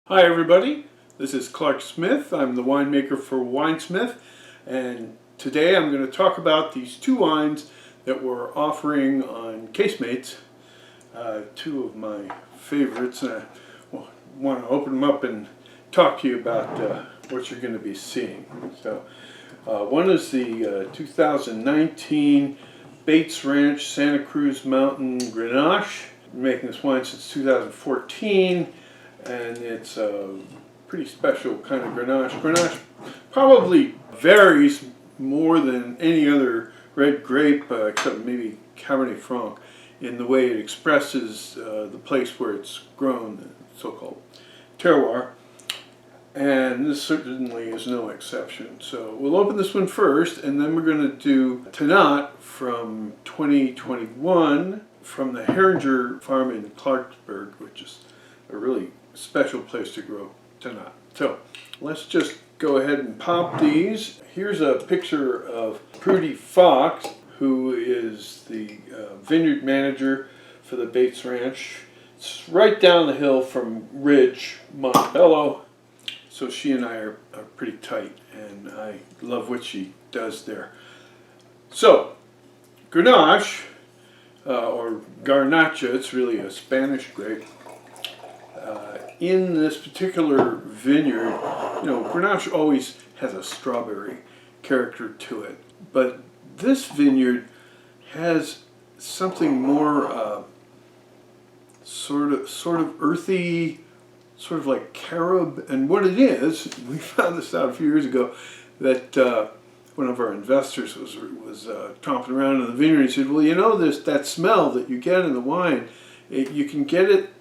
Hi everybody, this is Clark Smith. I'm the winemaker for Winesmith, and today I'm going to talk about these two wines that we're offering on Casemates, two of my favorites. I want to open them up and talk to you about what you're going to be seeing. So, one is the 2019 Bates Ranch Santa Cruz Mountain Grenache. Been making this wine since 2014. And it's a pretty special kind of Grenache. Grenache probably varies more than any other red grape, except maybe Cabernet Franc, in the way it expresses the place where it's grown, the so-called terroir. And this certainly is no exception. So we'll open this one first, and then we're going to do Tannat from 2021 from the Herringer farm in Clarksburg, which is a really special place to grow Tannat. So let's just go ahead and pop these. Here's a picture of Prudy Fox, who is the vineyard manager for the Bates Ranch. It's right down the hill from Ridge, Montebello. So she and I are pretty tight, and I love what she does there. So, Grenache, or Garnacha, it's really a Spanish grape. In this particular vineyard, Grenache always has a strawberry character to it, but this vineyard has something more sort of earthy, sort of like carob. And what it is, we found this out a few years ago, that one of our investors was tromping around in the vineyard. He said, "Well, that smell that you get in the wine, you can get it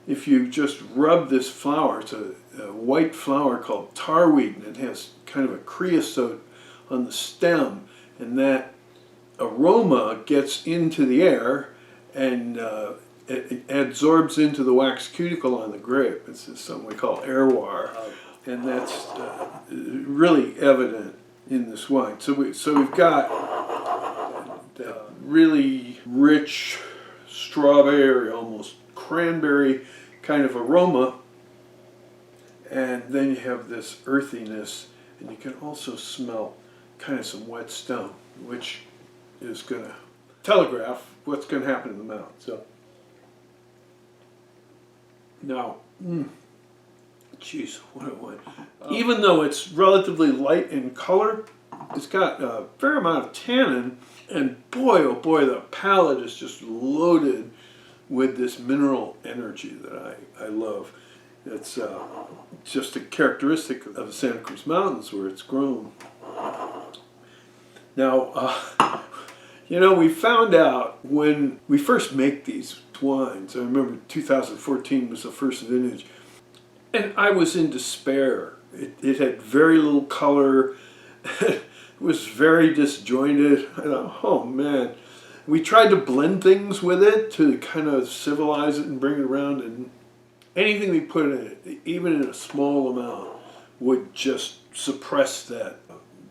if you just rub this flower. It's a white flower called tarweed, and it has kind of a creosote on the stem, and that aroma gets into the air and it absorbs into the wax cuticle on the grape. It's something we call airwar, and that's really evident in this wine. So we've got that really rich strawberry, almost cranberry kind of aroma, and then you have this earthiness, and you can also smell kind of some wet stone, which is going to telegraph what's going to happen in the mouth. So now, geez, what a wine. Even though it's relatively light in color, it's got a fair amount of tannin, and boy, oh boy, the palate is just loaded with this mineral energy that I love. It's just a characteristic of the Santa Cruz Mountains where it's grown. Now, we found out when we first make these wines, I remember 2014 was the first vintage, and I was in despair. It had very little color. It was very disjointed. I thought, oh man. We tried to blend things with it to kind of civilize it and bring it around, and anything we put in it, even in a small amount, would just suppress that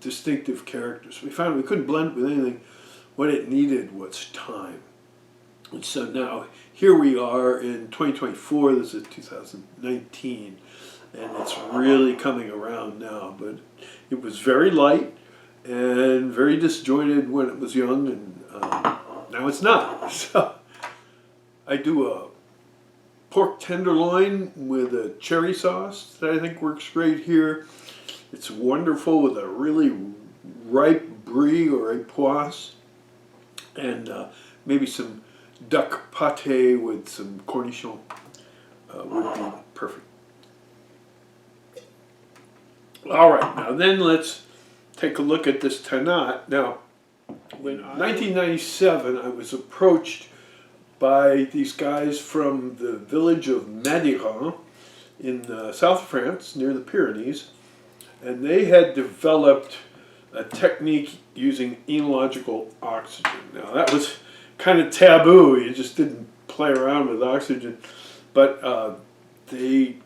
distinctive character. So we found we couldn't blend it with anything. What it needed was time. And so now, here we are in 2024, this is 2019, and it's really coming around now. But it was very light and very disjointed when it was young, and now it's not. So I do a pork tenderloin with a cherry sauce that I think works great here. It's wonderful with a really ripe brie or époisse, and maybe some duck pâté with some cornichon would be perfect. All right, now then let's take a look at this Tannat. Now, in 1997, I was approached by these guys from the village of Madiran in south of France, near the Pyrenees, and they had developed a technique using enological oxygen. Now, that was kind of taboo. You just didn't play around with oxygen, but they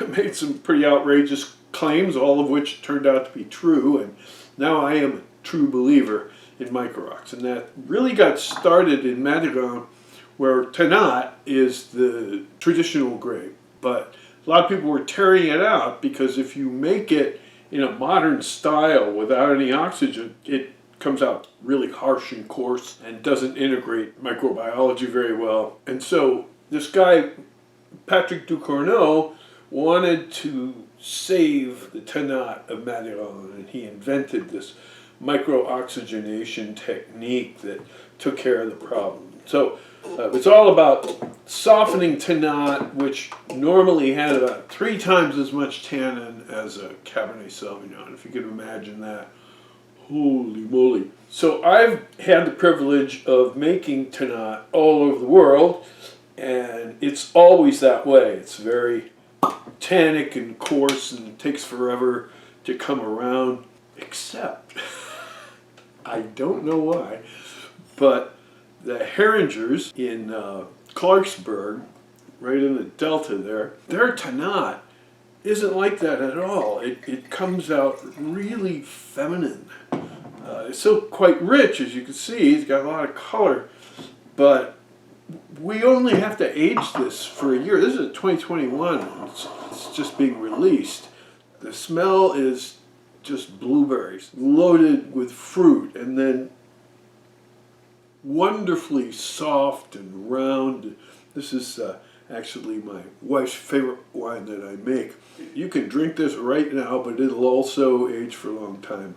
made some pretty outrageous claims, all of which turned out to be true, and now I am a true believer in microrocks, and that really got started in Madiran, where Tannat is the traditional grape, but a lot of people were tearing it out because if you make it in a modern style without any oxygen, it comes out really harsh and coarse and doesn't integrate microbiology very well. And so this guy, Patrick Ducournau, wanted to save the Tannat of Madiran, and he invented this micro-oxygenation technique that took care of the problem. So it's all about softening Tannat, which normally had about 3 times as much tannin as a Cabernet Sauvignon, if you could imagine that. Holy moly. So I've had the privilege of making Tannat all over the world, and it's always that way. It's very tannic and coarse and takes forever to come around, except, I don't know why, but the Heringers in Clarksburg, right in the delta there, their Tannat isn't like that at all. It comes out really feminine. It's still quite rich, as you can see. It's got a lot of color, but we only have to age this for a year. This is a 2021. It's just being released. The smell is just blueberries loaded with fruit, and then wonderfully soft and round. This is actually my wife's favorite wine that I make. You can drink this right now, but it'll also age for a long time.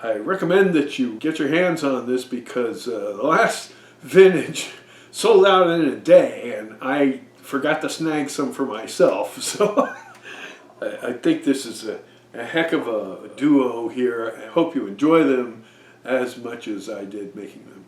I recommend that you get your hands on this because the last vintage sold out in a day, and I forgot to snag some for myself. So I think this is a heck of a duo here. I hope you enjoy them as much as I did making them.